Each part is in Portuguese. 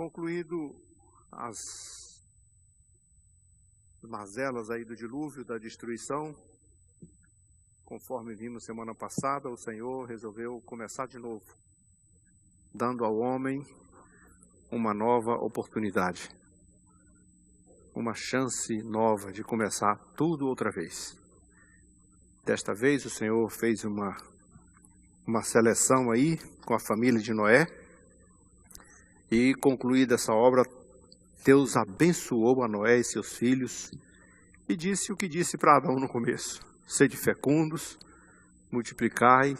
Concluído as mazelas aí do dilúvio, da destruição, conforme vimos semana passada, o Senhor resolveu começar de novo, dando ao homem uma nova oportunidade, uma chance nova de começar tudo outra vez. Desta vez o Senhor fez uma seleção aí com a família de Noé, e concluída essa obra, Deus abençoou a Noé e seus filhos e disse o que disse para Adão no começo: sede fecundos, multiplicai,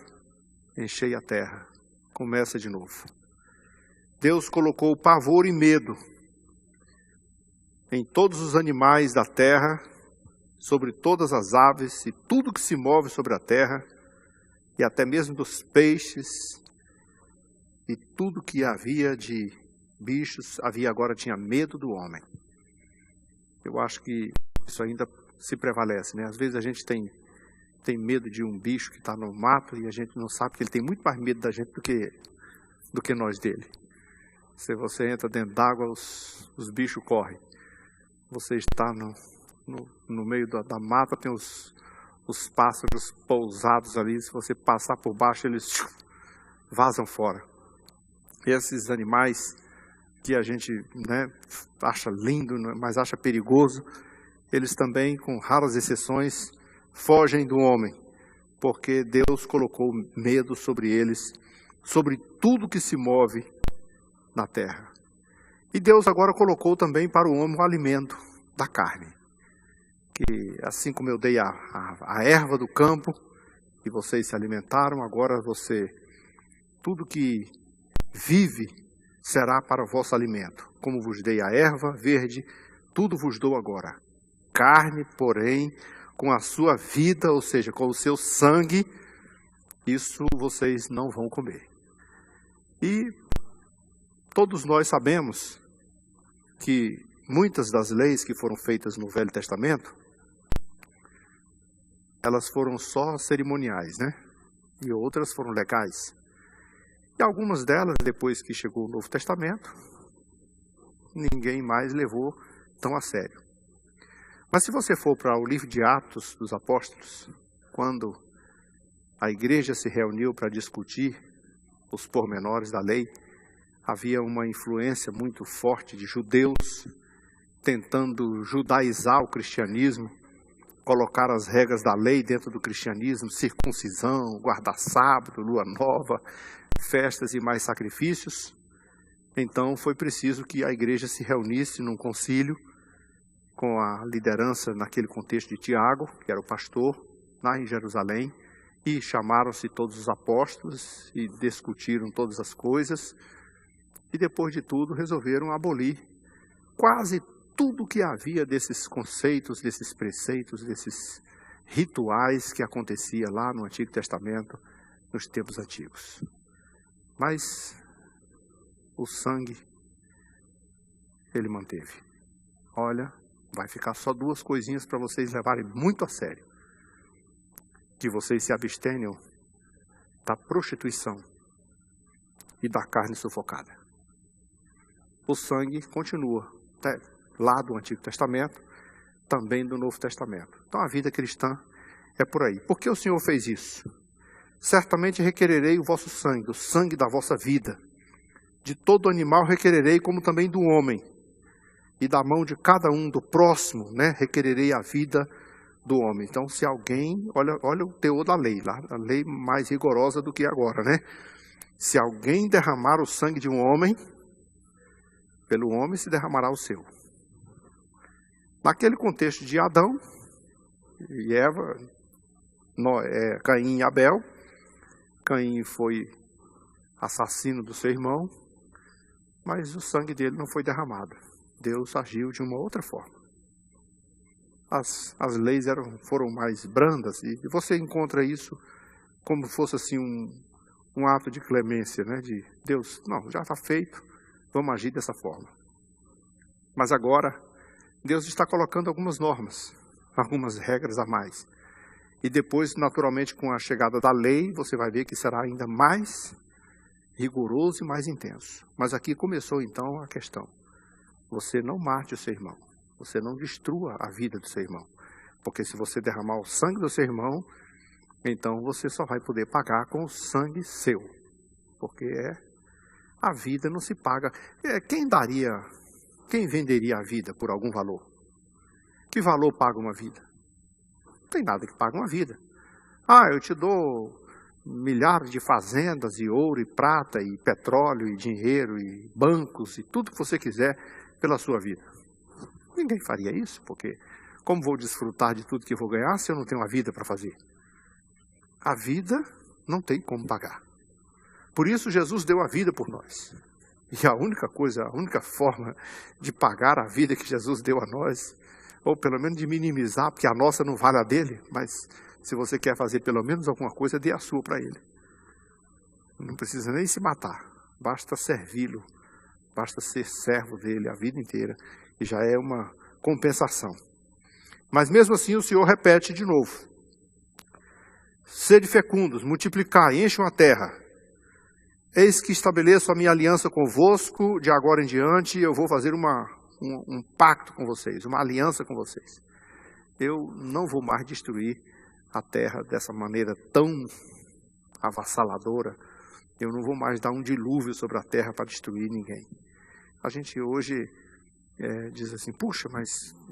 enchei a terra. Começa de novo. Deus colocou pavor e medo em todos os animais da terra, sobre todas as aves e tudo que se move sobre a terra, e até mesmo dos peixes, e tudo que havia de bichos, tinha medo do homem. Eu acho que isso ainda se prevalece, né? Às vezes a gente tem medo de um bicho que está no mato e a gente não sabe que ele tem muito mais medo da gente do que nós dele. Se você entra dentro d'água, os bichos correm. Você está no meio da mata, tem os pássaros pousados ali. Se você passar por baixo, eles vazam fora. Esses animais que a gente, acha lindo, mas acha perigoso, eles também, com raras exceções, fogem do homem, porque Deus colocou medo sobre eles, sobre tudo que se move na terra. E Deus agora colocou também para o homem o alimento da carne, que assim como eu dei a erva do campo, e vocês se alimentaram, agora tudo que vive será para o vosso alimento. Como vos dei a erva verde, tudo vos dou agora. Carne, porém, com a sua vida, ou seja, com o seu sangue, isso vocês não vão comer. E todos nós sabemos que muitas das leis que foram feitas no Velho Testamento, elas foram só cerimoniais, E outras foram legais. E algumas delas, depois que chegou o Novo Testamento, ninguém mais levou tão a sério. Mas se você for para o livro de Atos dos Apóstolos, quando a igreja se reuniu para discutir os pormenores da lei, havia uma influência muito forte de judeus tentando judaizar o cristianismo, colocar as regras da lei dentro do cristianismo, circuncisão, guardar sábado, lua nova, festas e mais sacrifícios. Então foi preciso que a igreja se reunisse num concílio com a liderança naquele contexto de Tiago, que era o pastor, lá em Jerusalém, e chamaram-se todos os apóstolos e discutiram todas as coisas, e depois de tudo resolveram abolir quase tudo que havia desses conceitos, desses preceitos, desses rituais que acontecia lá no Antigo Testamento, nos tempos antigos. Mas o sangue, ele manteve. Olha, vai ficar só duas coisinhas para vocês levarem muito a sério. Que vocês se abstenham da prostituição e da carne sufocada. O sangue continua, lá do Antigo Testamento, também do Novo Testamento. Então a vida cristã é por aí. Por que o Senhor fez isso? Certamente requererei o vosso sangue, o sangue da vossa vida. De todo animal requererei, como também do homem. E da mão de cada um, do próximo, requererei a vida do homem. Então, se alguém, olha o teor da lei, lá, a lei mais rigorosa do que agora, Se alguém derramar o sangue de um homem, pelo homem se derramará o seu. Naquele contexto de Adão e Eva, Caim e Abel, Caim foi assassino do seu irmão, mas o sangue dele não foi derramado. Deus agiu de uma outra forma. As leis foram mais brandas, e você encontra isso como fosse assim um ato de clemência, de Deus, não, já está feito, vamos agir dessa forma. Mas agora, Deus está colocando algumas normas, algumas regras a mais. E depois, naturalmente, com a chegada da lei, você vai ver que será ainda mais rigoroso e mais intenso. Mas aqui começou então a questão. Você não mate o seu irmão. Você não destrua a vida do seu irmão. Porque se você derramar o sangue do seu irmão, então você só vai poder pagar com o sangue seu. Porque a vida não se paga. Quem venderia a vida por algum valor? Que valor paga uma vida? Não tem nada que pague uma vida. Eu te dou milhares de fazendas, e ouro, e prata, e petróleo, e dinheiro, e bancos, e tudo que você quiser pela sua vida. Ninguém faria isso, porque como vou desfrutar de tudo que vou ganhar se eu não tenho uma vida para fazer? A vida não tem como pagar. Por isso Jesus deu a vida por nós. E a única forma de pagar a vida que Jesus deu a nós, ou pelo menos de minimizar, porque a nossa não vale a dele, mas se você quer fazer pelo menos alguma coisa, dê a sua para ele. Não precisa nem se matar, basta servi-lo, basta ser servo dele a vida inteira, e já é uma compensação. Mas mesmo assim o Senhor repete de novo: sede fecundos, multiplicai, encham a terra. Eis que estabeleço a minha aliança convosco, de agora em diante eu vou fazer um pacto com vocês, uma aliança com vocês. Eu não vou mais destruir a terra dessa maneira tão avassaladora. Eu não vou mais dar um dilúvio sobre a terra para destruir ninguém. A gente hoje diz assim, puxa, mas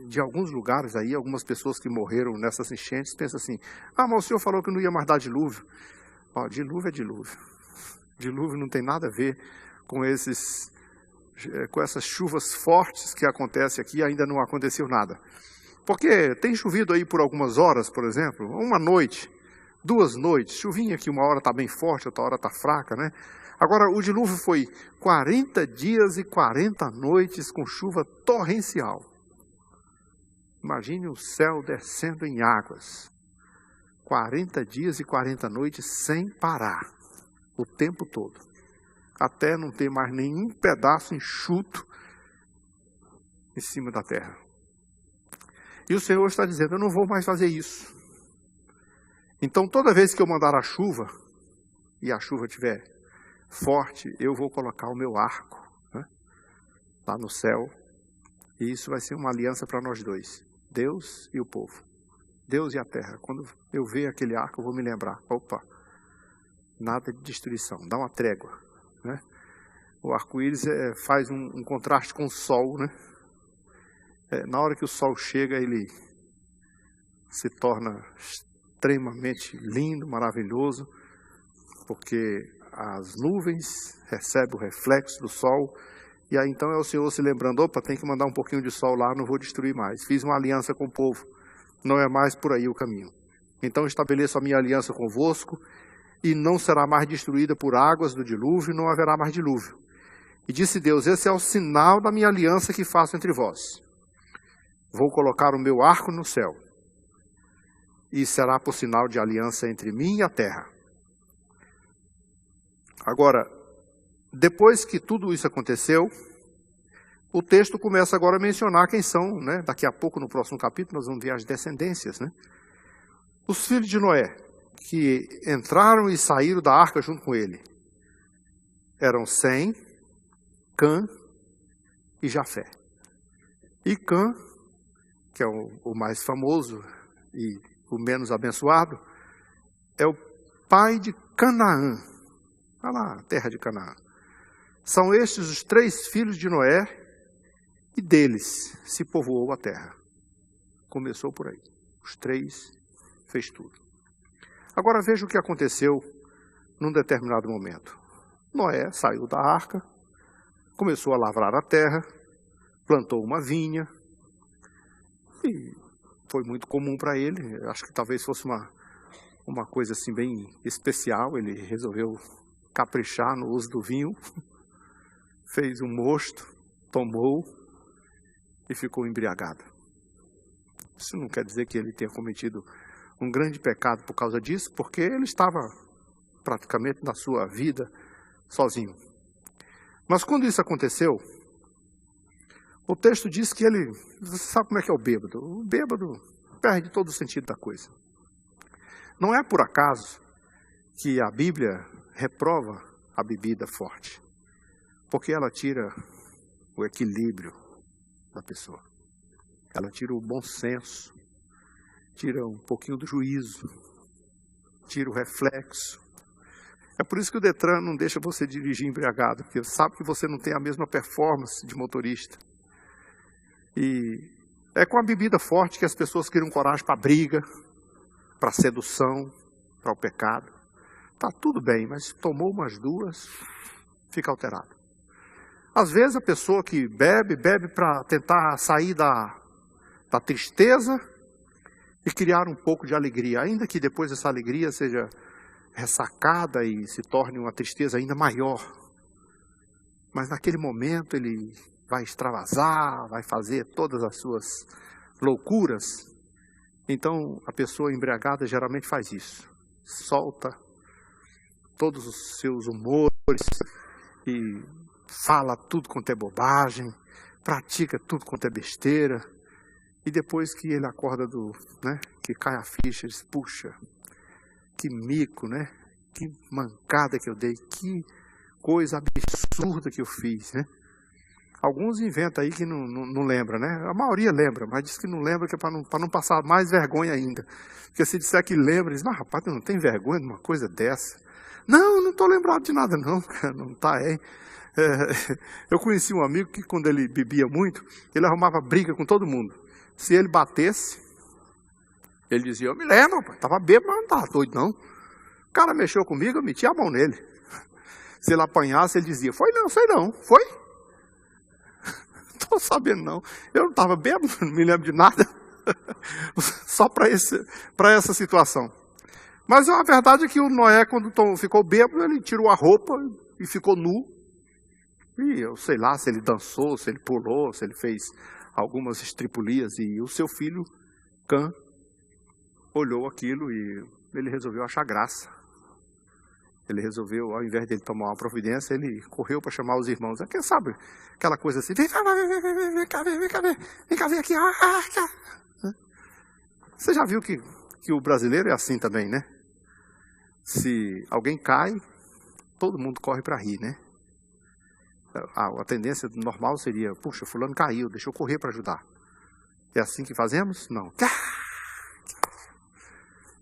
de alguns lugares aí, algumas pessoas que morreram nessas enchentes, pensam assim, mas o senhor falou que não ia mais dar dilúvio. Dilúvio é dilúvio. Dilúvio não tem nada a ver com essas chuvas fortes que acontecem aqui, ainda não aconteceu nada. Porque tem chovido aí por algumas horas, por exemplo, uma noite, 2 noites, chuvinha que uma hora está bem forte, outra hora está fraca, né? Agora, o dilúvio foi 40 dias e 40 noites com chuva torrencial. Imagine o céu descendo em águas. 40 dias e 40 noites sem parar, o tempo todo. Até não ter mais nenhum pedaço enxuto em cima da terra. E o Senhor está dizendo, eu não vou mais fazer isso. Então, toda vez que eu mandar a chuva, e a chuva estiver forte, eu vou colocar o meu arco, né, lá no céu. E isso vai ser uma aliança para nós dois. Deus e o povo. Deus e a terra. Quando eu ver aquele arco, eu vou me lembrar. Opa, nada de destruição. Dá uma trégua, né? O arco-íris faz um contraste com o sol, né? Na hora que o sol chega, ele se torna extremamente lindo, maravilhoso, porque as nuvens recebem o reflexo do sol, e aí então é o Senhor se lembrando, opa, tem que mandar um pouquinho de sol lá, não vou destruir mais. Fiz uma aliança com o povo, não é mais por aí o caminho. Então estabeleço a minha aliança convosco, e não será mais destruída por águas do dilúvio, não haverá mais dilúvio. E disse Deus, esse é o sinal da minha aliança que faço entre vós. Vou colocar o meu arco no céu, e será por sinal de aliança entre mim e a terra. Agora, depois que tudo isso aconteceu, o texto começa agora a mencionar quem são, né? Daqui a pouco, no próximo capítulo, nós vamos ver as descendências, né? Os filhos de Noé, que entraram e saíram da arca junto com ele, eram Sem, Cã e Jafé. E Cã, que é o mais famoso e o menos abençoado, é o pai de Canaã. Olha lá, a terra de Canaã. São estes os 3 filhos de Noé, e deles se povoou a terra. Começou por aí. Os 3 fez tudo. Agora veja o que aconteceu num determinado momento. Noé saiu da arca, começou a lavrar a terra, plantou uma vinha, e foi muito comum para ele. Acho que talvez fosse uma coisa assim bem especial. Ele resolveu caprichar no uso do vinho, fez um mosto, tomou e ficou embriagado. Isso não quer dizer que ele tenha cometido um grande pecado por causa disso, porque ele estava praticamente na sua vida sozinho. Mas quando isso aconteceu, o texto diz que ele... Você sabe como é que é o bêbado? O bêbado perde todo o sentido da coisa. Não é por acaso que a Bíblia reprova a bebida forte. Porque ela tira o equilíbrio da pessoa. Ela tira o bom senso, tira um pouquinho do juízo, tira o reflexo. É por isso que o Detran não deixa você dirigir embriagado, porque sabe que você não tem a mesma performance de motorista. E é com a bebida forte que as pessoas criam coragem para a briga, para a sedução, para o pecado. Tá tudo bem, mas tomou umas duas, fica alterado. Às vezes a pessoa que bebe para tentar sair da tristeza e criar um pouco de alegria, ainda que depois essa alegria seja ressacada e se torne uma tristeza ainda maior. Mas naquele momento ele vai extravasar, vai fazer todas as suas loucuras. Então a pessoa embriagada geralmente faz isso. Solta todos os seus humores e fala tudo quanto é bobagem, pratica tudo quanto é besteira. E depois que ele acorda que cai a ficha, ele diz, puxa, que mico, né? Que mancada que eu dei, que coisa absurda que eu fiz, né? Alguns inventam aí que não lembra, né? A maioria lembra, mas diz que não lembra que é para não passar mais vergonha ainda. Porque se disser que lembra, diz, mas rapaz, tu não tem vergonha de uma coisa dessa? Não estou lembrado de nada não, não tá, hein? Eu conheci um amigo que quando ele bebia muito, ele arrumava briga com todo mundo. Se ele batesse, ele dizia, eu me lembro, estava bêbado, mas não estava doido não. O cara mexeu comigo, eu meti a mão nele. Se ele apanhasse, ele dizia, foi não, sei não, foi? Estou sabendo não, eu não estava bêbado, não me lembro de nada. Só para essa situação. Mas a verdade é que o Noé, quando ficou bêbado, ele tirou a roupa e ficou nu. E eu sei lá se ele dançou, se ele pulou, se ele fez algumas estripulias. E o seu filho, Cã, olhou aquilo e ele resolveu achar graça. Ele resolveu, ao invés de ele tomar uma providência, ele correu para chamar os irmãos. Quem sabe aquela coisa assim, vem cá, vem aqui. Você já viu que o brasileiro é assim também, né? Se alguém cai, todo mundo corre para rir, né? A tendência normal seria, puxa, fulano caiu, deixa eu correr para ajudar. É assim que fazemos? Não.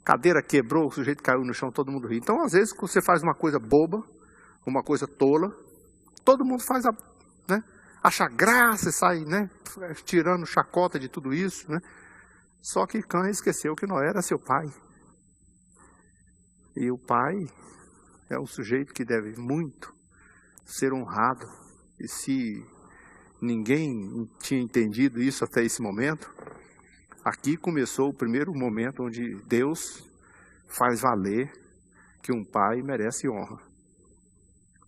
Cadeira quebrou, o sujeito caiu no chão, todo mundo ri. Então, às vezes, quando você faz uma coisa boba, uma coisa tola, todo mundo faz, acha graça e sai, tirando chacota de tudo isso, né? Só que Cã esqueceu que Noé era seu pai. E o pai é um sujeito que deve muito ser honrado. E se ninguém tinha entendido isso até esse momento, aqui começou o primeiro momento onde Deus faz valer que um pai merece honra.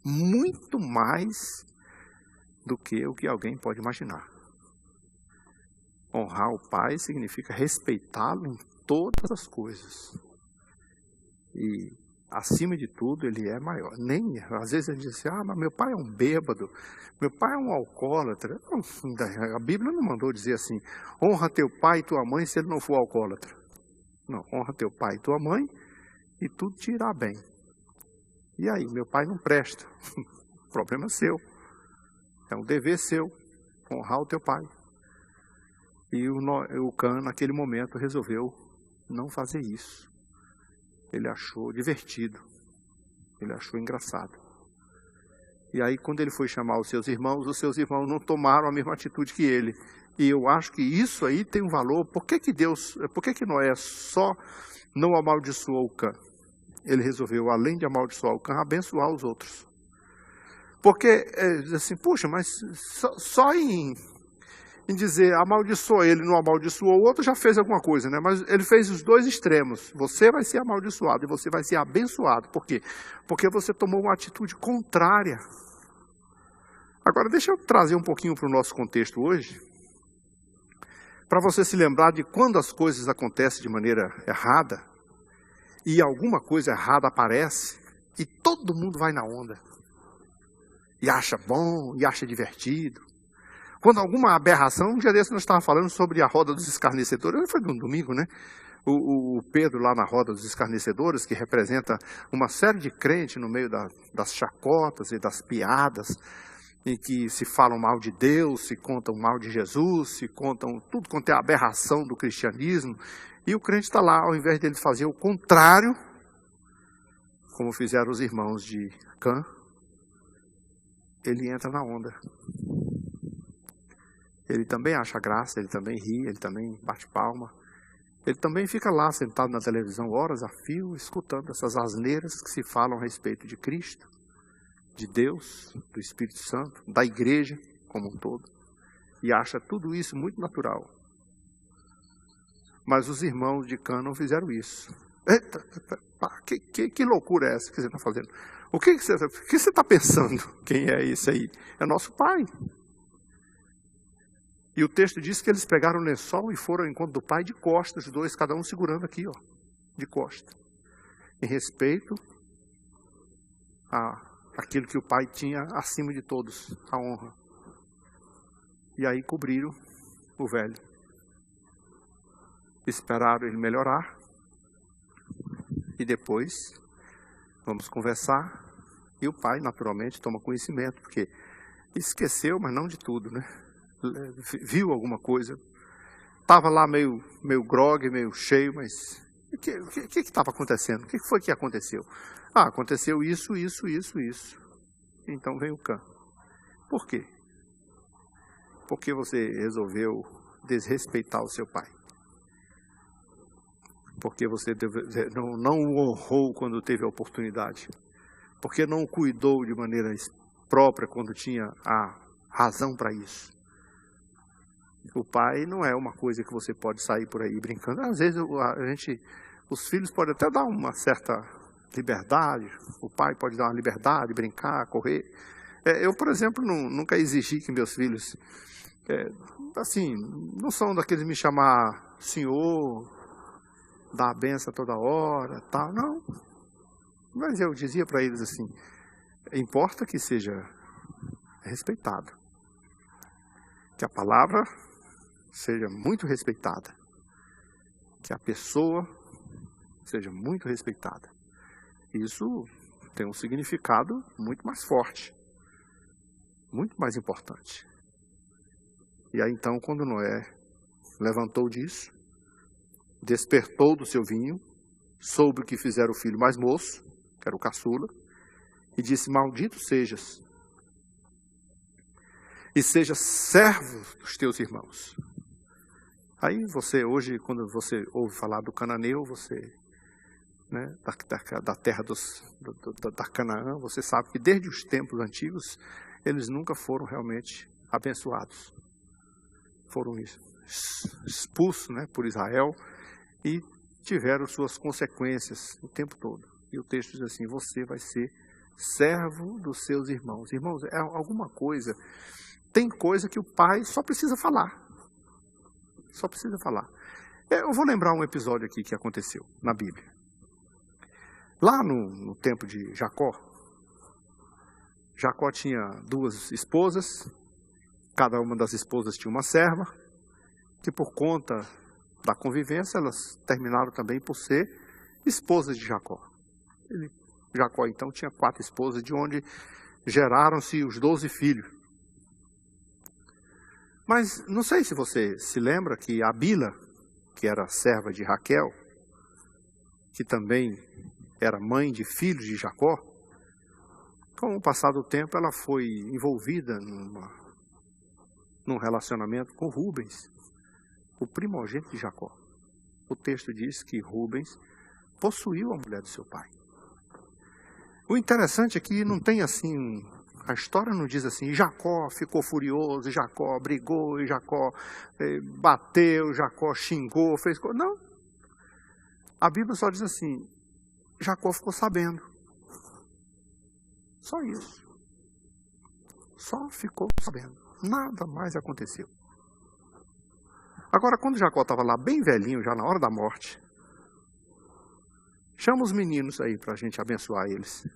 Muito mais do que o que alguém pode imaginar. Honrar o pai significa respeitá-lo em todas as coisas. E, acima de tudo, ele é maior. Às vezes ele diz assim, mas meu pai é um bêbado, meu pai é um alcoólatra. Não, a Bíblia não mandou dizer assim, honra teu pai e tua mãe se ele não for alcoólatra. Não, honra teu pai e tua mãe e tudo te irá bem. E aí, meu pai não presta. O problema é seu. É um dever seu, honrar o teu pai. E o Cã, naquele momento, resolveu não fazer isso. Ele achou divertido. Ele achou engraçado. E aí, quando ele foi chamar os seus irmãos não tomaram a mesma atitude que ele. E eu acho que isso aí tem um valor. Por que Noé só não amaldiçoou o Cã? Ele resolveu, além de amaldiçoar o Cã, abençoar os outros. Porque, assim, puxa, mas só em dizer amaldiçoa ele, não amaldiçoou o outro, já fez alguma coisa, né? Mas ele fez os dois extremos. Você vai ser amaldiçoado e você vai ser abençoado. Por quê? Porque você tomou uma atitude contrária. Agora, deixa eu trazer um pouquinho para o nosso contexto hoje, para você se lembrar de quando as coisas acontecem de maneira errada, e alguma coisa errada aparece, e todo mundo vai na onda. E acha bom, e acha divertido. Quando alguma aberração, um dia desse nós estávamos falando sobre a roda dos escarnecedores, foi no domingo, né? O Pedro lá na roda dos escarnecedores, que representa uma série de crentes no meio das chacotas e das piadas, em que se falam mal de Deus, se contam mal de Jesus, se contam tudo quanto é aberração do cristianismo, e o crente está lá, ao invés dele fazer o contrário, como fizeram os irmãos de Cã, ele entra na onda. Ele também acha graça, ele também ri, ele também bate palma. Ele também fica lá sentado na televisão horas a fio, escutando essas asneiras que se falam a respeito de Cristo, de Deus, do Espírito Santo, da igreja como um todo. E acha tudo isso muito natural. Mas os irmãos de Cã não fizeram isso. Eita, que loucura é essa que você está fazendo? O que você está pensando? Quem é esse aí? É nosso pai. E o texto diz que eles pegaram o lençol e foram ao encontro do pai de costas, os dois, cada um segurando aqui, ó, de costas. Em respeito àquilo que o pai tinha acima de todos, a honra. E aí cobriram o velho. Esperaram ele melhorar. E depois, vamos conversar. E o pai, naturalmente, toma conhecimento, porque esqueceu, mas não de tudo, né? Viu alguma coisa, estava lá meio grogue, meio cheio, mas o que estava acontecendo? O que foi que aconteceu? Aconteceu isso. Então vem o Cã. Por quê? Porque você resolveu desrespeitar o seu pai. Porque você não o honrou quando teve a oportunidade. Porque não o cuidou de maneira própria quando tinha a razão para isso. O pai não é uma coisa que você pode sair por aí brincando. Às vezes os filhos podem até dar uma certa liberdade. O pai pode dar uma liberdade, brincar, correr. Eu, por exemplo, nunca exigi que meus filhos, assim, não são daqueles me chamar senhor, dar a benção toda hora, tal, não. Mas eu dizia para eles assim, importa que seja respeitado. Que a palavra seja muito respeitada. Que a pessoa seja muito respeitada. Isso tem um significado muito mais forte. Muito mais importante. E aí então, quando Noé levantou disso, despertou do seu vinho, soube o que fizera o filho mais moço, que era o caçula, e disse, maldito sejas, e seja servo dos teus irmãos. Aí você, hoje, quando você ouve falar do cananeu, você, né, da terra da Canaã, você sabe que desde os tempos antigos, eles nunca foram realmente abençoados. Foram expulsos, né, por Israel e tiveram suas consequências o tempo todo. E o texto diz assim, você vai ser servo dos seus irmãos. Irmãos, é alguma coisa... Tem coisa que o pai só precisa falar. Só precisa falar. Eu vou lembrar um episódio aqui que aconteceu na Bíblia. Lá no tempo de Jacó, Jacó tinha 2 esposas, cada uma das esposas tinha uma serva, que por conta da convivência, elas terminaram também por ser esposas de Jacó. Jacó, então, tinha 4 esposas, de onde geraram-se os 12 filhos. Mas não sei se você se lembra que a Bila, que era serva de Raquel, que também era mãe de filhos de Jacó, com o passar do tempo ela foi envolvida num relacionamento com Rubens, o primogênito de Jacó. O texto diz que Rubens possuiu a mulher do seu pai. O interessante é que não tem assim... A história não diz assim, Jacó ficou furioso, Jacó brigou, Jacó bateu, Jacó xingou, fez coisa. Não. A Bíblia só diz assim, Jacó ficou sabendo. Só isso. Só ficou sabendo. Nada mais aconteceu. Agora, quando Jacó estava lá bem velhinho, já na hora da morte, chama os meninos aí para a gente abençoar eles.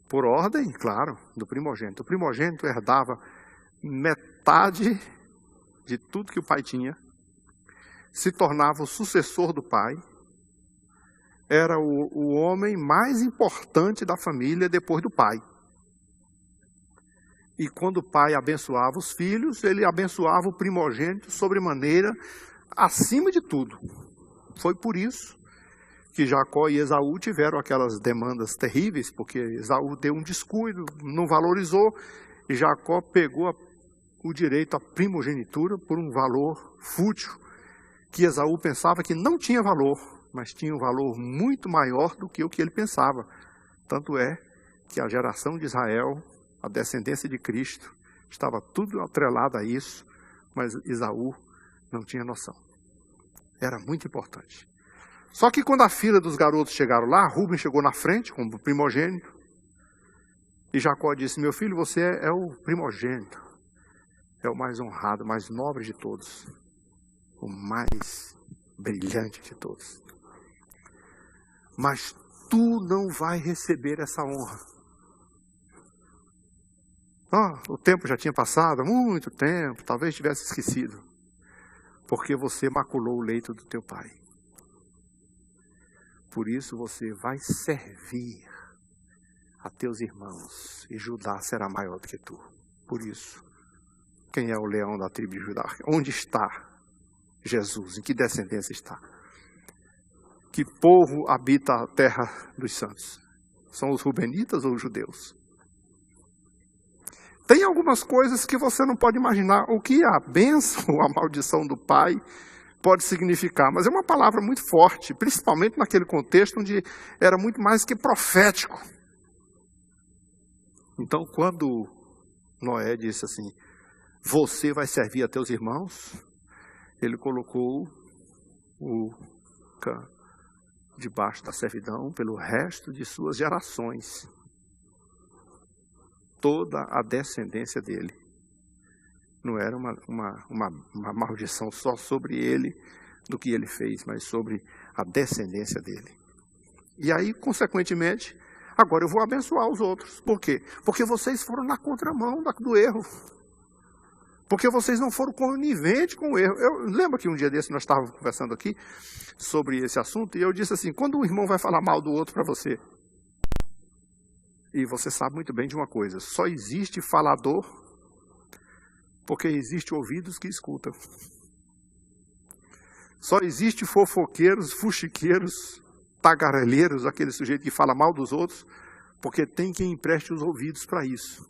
Por ordem, claro, do primogênito. O primogênito herdava metade de tudo que o pai tinha. se tornava o sucessor do pai, era o homem mais importante da família depois do pai. E quando o pai abençoava os filhos, ele abençoava o primogênito sobremaneira, acima de tudo. Foi por isso que Jacó e Esaú tiveram aquelas demandas terríveis, porque Esaú deu um descuido, não valorizou, e Jacó pegou o direito à primogenitura por um valor fútil, que Esaú pensava que não tinha valor, mas tinha um valor muito maior do que o que ele pensava. Tanto é que a geração de Israel, a descendência de Cristo, estava tudo atrelado a isso, mas Esaú não tinha noção. Era muito importante. Só que quando a fila dos garotos chegaram lá, Rúben chegou na frente como primogênito, e Jacó disse: meu filho, você é o primogênito, é o mais honrado, o mais nobre de todos, o mais brilhante de todos. Mas tu não vai receber essa honra. O tempo já tinha passado, muito tempo, talvez tivesse esquecido, porque você maculou o leito do teu pai. Por isso você vai servir a teus irmãos, e Judá será maior do que tu. Por isso, quem é o leão da tribo de Judá? Onde está Jesus? Em que descendência está? Que povo habita a terra dos santos? São os rubenitas ou os judeus? Tem algumas coisas que você não pode imaginar o que a bênção ou a maldição do pai pode significar, mas é uma palavra muito forte, principalmente naquele contexto onde era muito mais que profético. Então, quando Noé disse assim: você vai servir a teus irmãos, ele colocou o Cã debaixo da servidão pelo resto de suas gerações. Toda a descendência dele. Não era uma maldição só sobre ele, do que ele fez, mas sobre a descendência dele. E aí, consequentemente, agora eu vou abençoar os outros. Por quê? Porque vocês foram na contramão do erro. Porque vocês não foram coniventes com o erro. Eu lembro que um dia desse nós estávamos conversando aqui sobre esse assunto, e eu disse assim: quando um irmão vai falar mal do outro para você, e você sabe muito bem de uma coisa, só existe falador porque existe ouvidos que escutam. Só existe fofoqueiros, fuxiqueiros, tagarelheiros, aquele sujeito que fala mal dos outros, porque tem quem empreste os ouvidos para isso.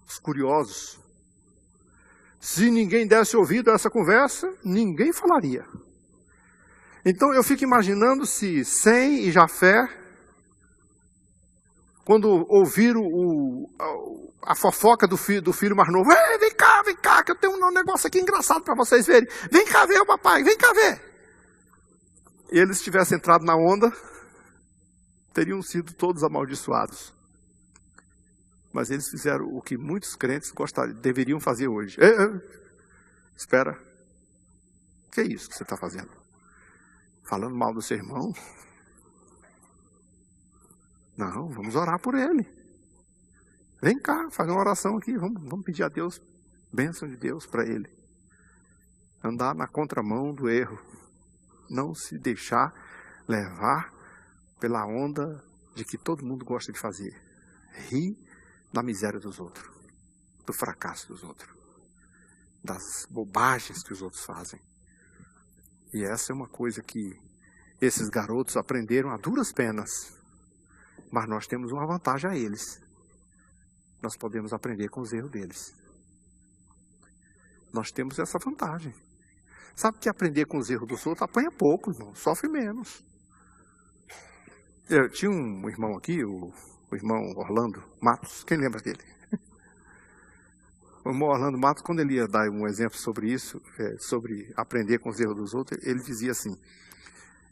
Os curiosos. Se ninguém desse ouvido a essa conversa, ninguém falaria. Então eu fico imaginando se Sem e Jafé, quando ouviram a fofoca do filho mais novo: vem cá, que eu tenho um negócio aqui engraçado para vocês verem. Vem cá ver, papai, vem cá ver. E eles tivessem entrado na onda, teriam sido todos amaldiçoados. Mas eles fizeram o que muitos crentes deveriam fazer hoje. Espera. O que é isso que você está fazendo? Falando mal do seu irmão? Não, vamos orar por ele. Vem cá, faz uma oração aqui. Vamos pedir a Deus, bênção de Deus para ele. Andar na contramão do erro. Não se deixar levar pela onda de que todo mundo gosta de fazer. Rir da miséria dos outros, do fracasso dos outros, das bobagens que os outros fazem. E essa é uma coisa que esses garotos aprenderam a duras penas. Mas nós temos uma vantagem a eles. Nós podemos aprender com os erros deles. Nós temos essa vantagem. Sabe que aprender com os erros dos outros apanha pouco, irmão, sofre menos. Eu tinha um irmão aqui, o irmão Orlando Matos, quem lembra dele? O irmão Orlando Matos, quando ele ia dar um exemplo sobre isso, sobre aprender com os erros dos outros, ele dizia assim: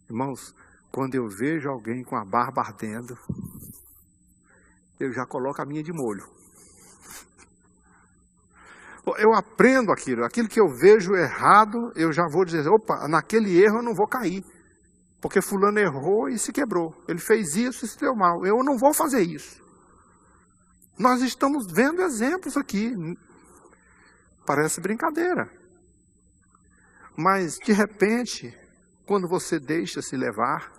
irmãos, quando eu vejo alguém com a barba ardendo, eu já coloco a minha de molho. Eu aprendo aquilo que eu vejo errado, eu já vou dizer: opa, naquele erro eu não vou cair. Porque fulano errou e se quebrou. Ele fez isso e se deu mal. Eu não vou fazer isso. Nós estamos vendo exemplos aqui. Parece brincadeira. Mas, de repente, quando você deixa se levar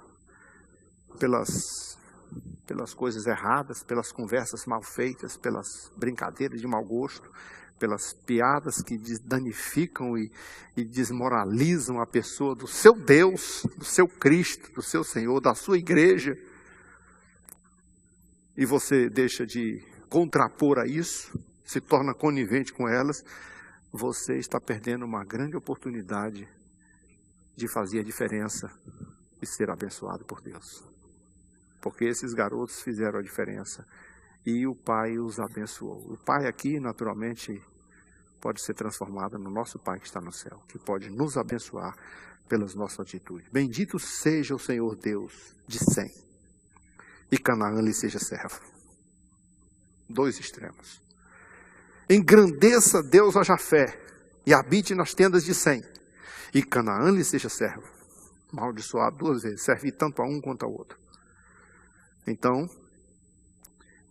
pelas coisas erradas, pelas conversas mal feitas, pelas brincadeiras de mau gosto, pelas piadas que danificam e desmoralizam a pessoa do seu Deus, do seu Cristo, do seu Senhor, da sua igreja, e você deixa de contrapor a isso, se torna conivente com elas, você está perdendo uma grande oportunidade de fazer a diferença e ser abençoado por Deus. Porque esses garotos fizeram a diferença e o Pai os abençoou. O Pai aqui, naturalmente, pode ser transformado no nosso Pai que está no céu, que pode nos abençoar pelas nossas atitudes. Bendito seja o Senhor Deus de Sem, e Canaã lhe seja servo. Dois extremos. Engrandeça Deus a Jafé, e habite nas tendas de Sem, e Canaã lhe seja servo. Maldiçoado duas vezes, servir tanto a um quanto ao outro. Então,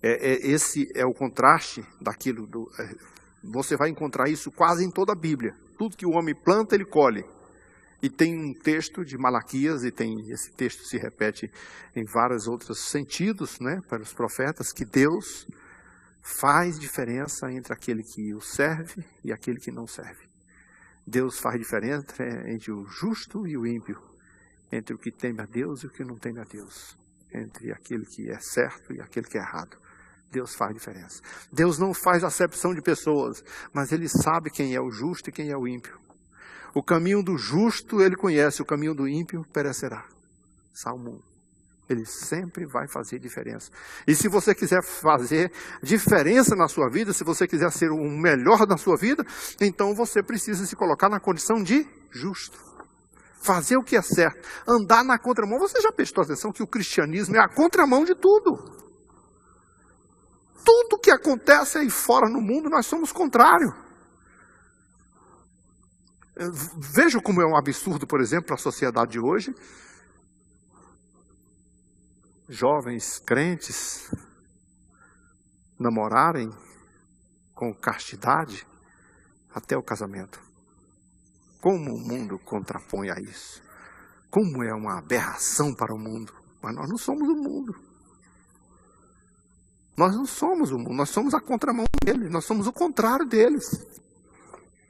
esse é o contraste daquilo. Você vai encontrar isso quase em toda a Bíblia. Tudo que o homem planta, ele colhe. E tem um texto de Malaquias, e esse texto se repete em vários outros sentidos, né, para os profetas, que Deus faz diferença entre aquele que o serve e aquele que não serve. Deus faz diferença entre o justo e o ímpio, entre o que teme a Deus e o que não teme a Deus, entre aquele que é certo e aquele que é errado. Deus faz diferença. Deus não faz acepção de pessoas, mas Ele sabe quem é o justo e quem é o ímpio. O caminho do justo Ele conhece, o caminho do ímpio perecerá. Salmo 1. Ele sempre vai fazer diferença. E se você quiser fazer diferença na sua vida, se você quiser ser o melhor na sua vida, então você precisa se colocar na condição de justo. Fazer o que é certo. Andar na contramão. Você já prestou atenção que o cristianismo é a contramão de tudo? Tudo que acontece aí fora no mundo, nós somos contrário. Veja como é um absurdo, por exemplo, para a sociedade de hoje. Jovens crentes namorarem com castidade até o casamento. Como o mundo contrapõe a isso? Como é uma aberração para o mundo? Mas nós não somos o mundo. Nós não somos o mundo, nós somos a contramão deles, nós somos o contrário deles.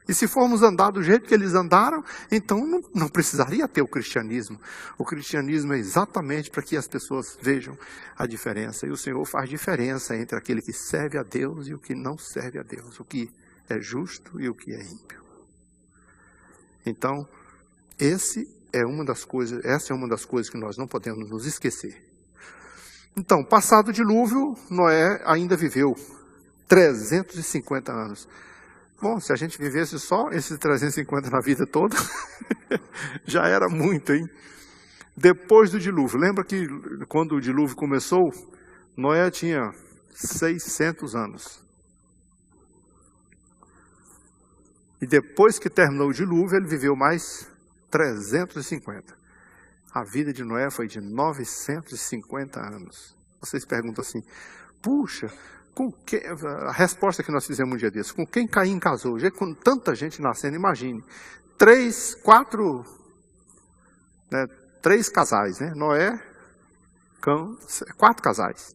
E se formos andar do jeito que eles andaram, então não precisaria ter o cristianismo. O cristianismo é exatamente para que as pessoas vejam a diferença. E o Senhor faz diferença entre aquele que serve a Deus e o que não serve a Deus. O que é justo e o que é ímpio. Então, essa é uma das coisas que nós não podemos nos esquecer. Então, passado o dilúvio, Noé ainda viveu 350 anos. Bom, se a gente vivesse só esses 350 na vida toda, já era muito, hein? Depois do dilúvio, lembra que quando o dilúvio começou, Noé tinha 600 anos. E depois que terminou o dilúvio, ele viveu mais 350. A vida de Noé foi de 950 anos. Vocês perguntam assim, puxa, a resposta que nós fizemos um dia desse, com quem Caim casou? Com tanta gente nascendo, imagine. 3 casais, né? Noé, Cão, 4 casais.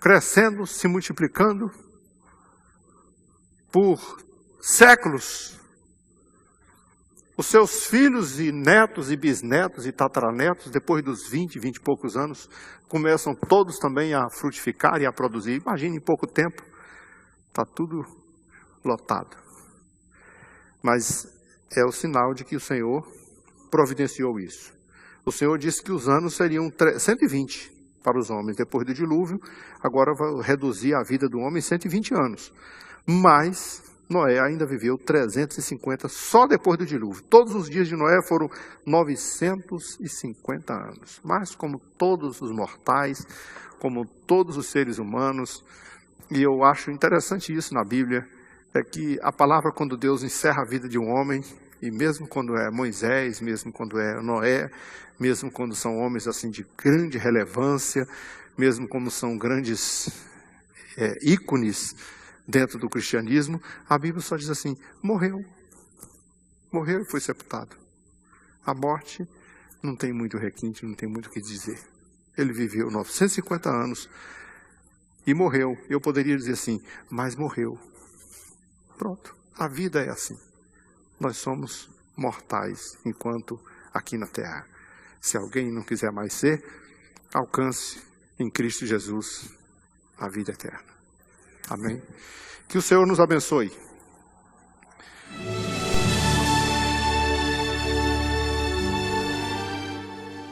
Crescendo, se multiplicando por séculos. Os seus filhos e netos e bisnetos e tataranetos, depois dos 20 e poucos anos, começam todos também a frutificar e a produzir. Imagine, em pouco tempo, está tudo lotado. Mas é o sinal de que o Senhor providenciou isso. O Senhor disse que os anos seriam 120 para os homens depois do dilúvio, agora vai reduzir a vida do homem em 120 anos. Mas Noé ainda viveu 350 só depois do dilúvio. Todos os dias de Noé foram 950 anos. Mas como todos os mortais, como todos os seres humanos, e eu acho interessante isso na Bíblia, é que a palavra, quando Deus encerra a vida de um homem, e mesmo quando é Moisés, mesmo quando é Noé, mesmo quando são homens assim de grande relevância, mesmo como são grandes ícones dentro do cristianismo, a Bíblia só diz assim, morreu. Morreu e foi sepultado. A morte não tem muito requinte, não tem muito o que dizer. Ele viveu 950 anos e morreu. Eu poderia dizer assim, mas morreu. Pronto, a vida é assim. Nós somos mortais enquanto aqui na terra. Se alguém não quiser mais ser, alcance em Cristo Jesus a vida eterna. Amém? Que o Senhor nos abençoe.